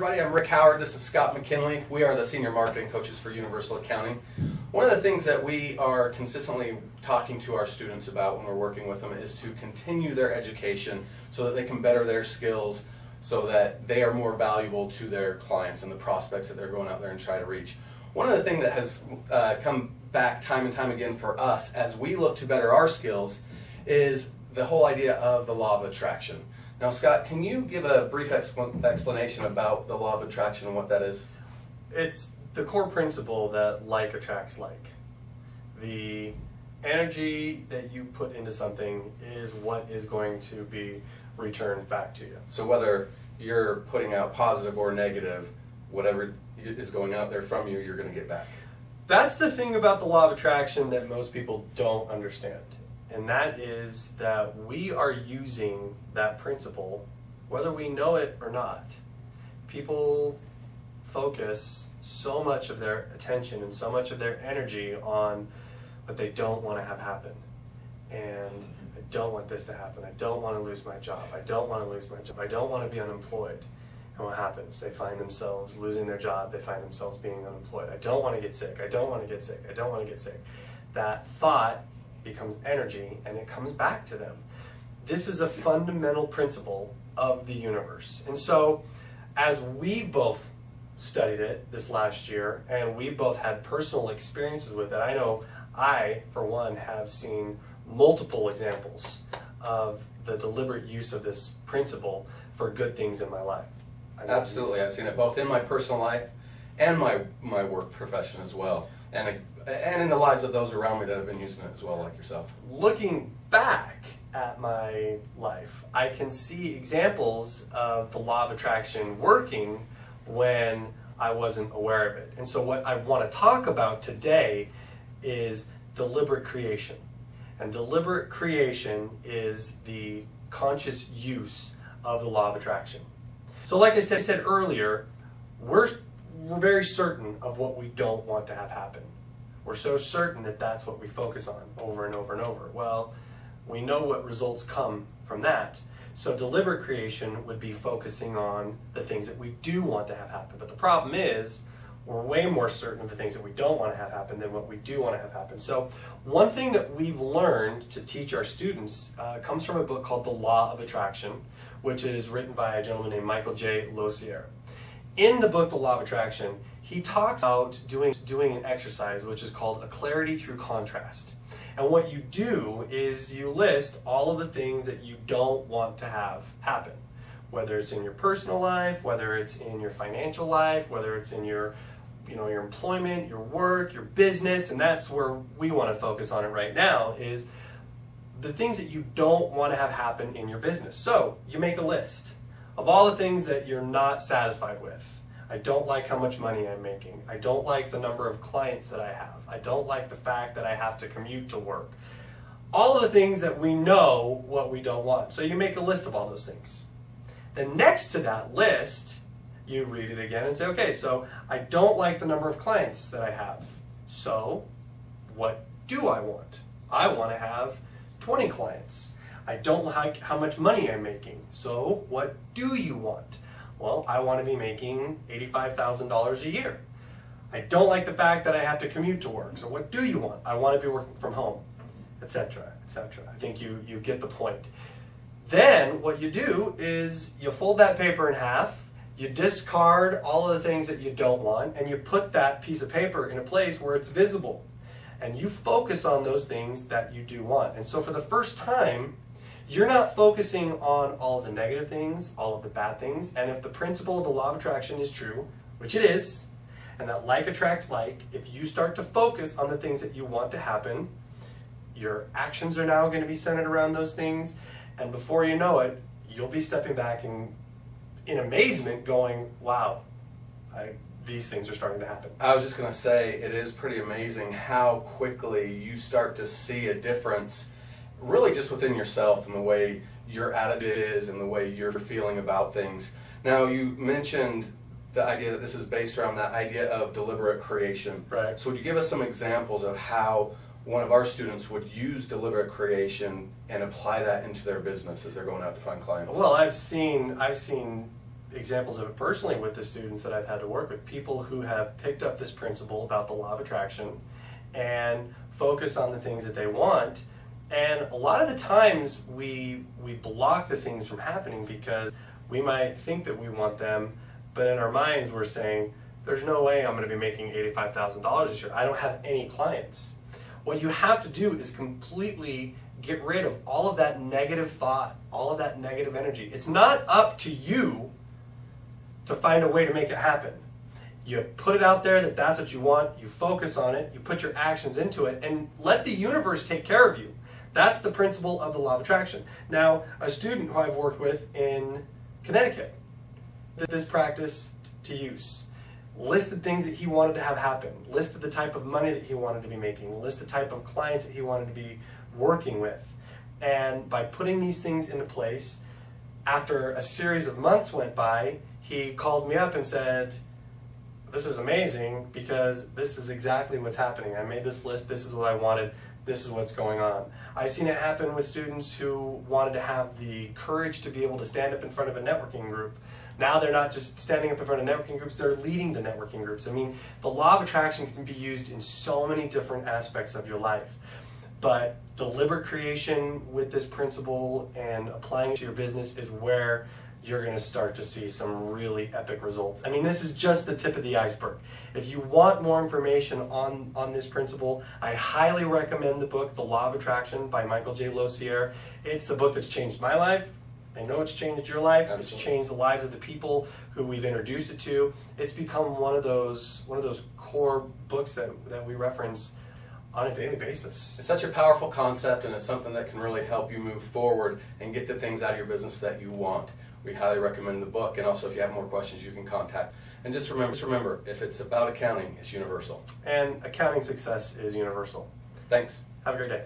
everybody. I'm Rick Howard. This is Scott McKinley. We are the Senior Marketing Coaches for Universal Accounting. One of the things that we are consistently talking to our students about when we're working with them is to continue their education so that they can better their skills so that they are more valuable to their clients and the prospects that they're going out there and try to reach. One of the things that has come back time and time again for us as we look to better our skills is the whole idea of the law of attraction. Now, Scott, can you give a brief explanation about the law of attraction and what that is? It's the core principle that like attracts like. The energy that you put into something is what is going to be returned back to you. So whether you're putting out positive or negative, whatever is going out there from you, you're going to get back. That's the thing about the law of attraction that most people don't understand. And that is that we are using that principle whether we know it or not. People focus so much of their attention and so much of their energy on what they don't want to have happen. And I don't want this to happen. I don't want to lose my job. I don't want to lose my job. I don't want to be unemployed. And what happens? They find themselves losing their job. They find themselves being unemployed. I don't want to get sick. I don't want to get sick. I don't want to get sick. That thought becomes energy and it comes back to them. This is a fundamental principle of the universe. And so as we both studied it this last year and we both had personal experiences with it, I know I, for one, have seen multiple examples of the deliberate use of this principle for good things in my life. Absolutely. I've seen it both in my personal life and my work profession as well. And in the lives of those around me that have been using it as well, like yourself. Looking back at my life, I can see examples of the law of attraction working when I wasn't aware of it. And so what I want to talk about today is deliberate creation. And deliberate creation is the conscious use of the law of attraction. So like I said earlier, we're very certain of what we don't want to have happen. We're so certain that that's what we focus on over and over and over. Well, we know what results come from that. So deliberate creation would be focusing on the things that we do want to have happen. But the problem is, we're way more certain of the things that we don't want to have happen than what we do want to have happen. So one thing that we've learned to teach our students comes from a book called The Law of Attraction, which is written by a gentleman named Michael J. Losier. In the book, The Law of Attraction, he talks about doing an exercise which is called a clarity through contrast. And what you do is you list all of the things that you don't want to have happen, whether it's in your personal life, whether it's in your financial life, whether it's in your employment, your work, your business, and that's where we want to focus on it right now, is the things that you don't want to have happen in your business. So you make a list of all the things that you're not satisfied with. I don't like how much money I'm making. I don't like the number of clients that I have. I don't like the fact that I have to commute to work. All of the things that we know what we don't want. So you make a list of all those things. Then next to that list, you read it again and say, okay, so I don't like the number of clients that I have. So what do I want? I want to have 20 clients. I don't like how much money I'm making. So what do you want? Well, I want to be making $85,000 a year. I don't like the fact that I have to commute to work. So what do you want? I want to be working from home, etc., etc. I think you get the point. Then what you do is you fold that paper in half, you discard all of the things that you don't want, and you put that piece of paper in a place where it's visible. And you focus on those things that you do want. And so for the first time, you're not focusing on all of the negative things, all of the bad things. And if the principle of the law of attraction is true, which it is, and that like attracts like, if you start to focus on the things that you want to happen, your actions are now going to be centered around those things. And before you know it, you'll be stepping back in amazement going, wow, these things are starting to happen. I was just going to say, it is pretty amazing how quickly you start to see a difference really just within yourself and the way your attitude is and the way you're feeling about things. Now, you mentioned the idea that this is based around that idea of deliberate creation. Right. So would you give us some examples of how one of our students would use deliberate creation and apply that into their business as they're going out to find clients? Well, I've seen examples of it personally with the students that I've had to work with, people who have picked up this principle about the law of attraction and focused on the things that they want. And a lot of the times we block the things from happening because we might think that we want them, but in our minds we're saying, there's no way I'm going to be making $85,000 this year. I don't have any clients. What you have to do is completely get rid of all of that negative thought, all of that negative energy. It's not up to you to find a way to make it happen. You put it out there that that's what you want, you focus on it, you put your actions into it, and let the universe take care of you. That's the principle of the law of attraction. Now, a student who I've worked with in Connecticut did this practice to use. Listed things that he wanted to have happen, listed the type of money that he wanted to be making, listed the type of clients that he wanted to be working with. And by putting these things into place, after a series of months went by, he called me up and said, this is amazing because this is exactly what's happening. I made this list, this is what I wanted, this is what's going on. I've seen it happen with students who wanted to have the courage to be able to stand up in front of a networking group. Now they're not just standing up in front of networking groups, they're leading the networking groups. I mean, the law of attraction can be used in so many different aspects of your life. But deliberate creation with this principle and applying it to your business is where you're going to start to see some really epic results. I mean, this is just the tip of the iceberg. If you want more information on this principle, I highly recommend the book, The Law of Attraction by Michael J. Losier. It's a book that's changed my life. I know it's changed your life. Absolutely. It's changed the lives of the people who we've introduced it to. It's become one of those core books that we reference on a daily basis. It's such a powerful concept, and it's something that can really help you move forward and get the things out of your business that you want. We highly recommend the book, and also if you have more questions, you can contact. And just remember, if it's about accounting, it's universal. And accounting success is universal. Thanks. Have a great day.